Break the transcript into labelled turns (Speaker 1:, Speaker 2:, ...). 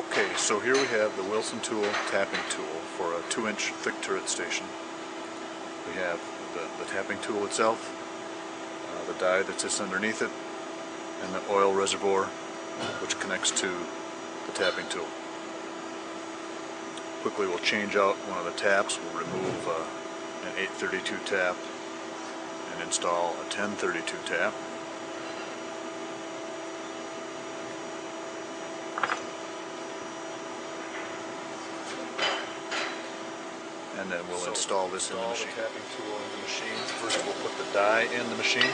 Speaker 1: Okay, so here we have the Wilson tool tapping tool for a 2-inch thick turret station. We have the tapping tool itself, the die that sits underneath it, and the oil reservoir which connects to the tapping tool. Quickly we'll change out one of the taps. We'll remove an 832 tap and install a 1032 tap. And then we'll install this in the machine. The tapping tool in the machine. First we'll put the die in the machine.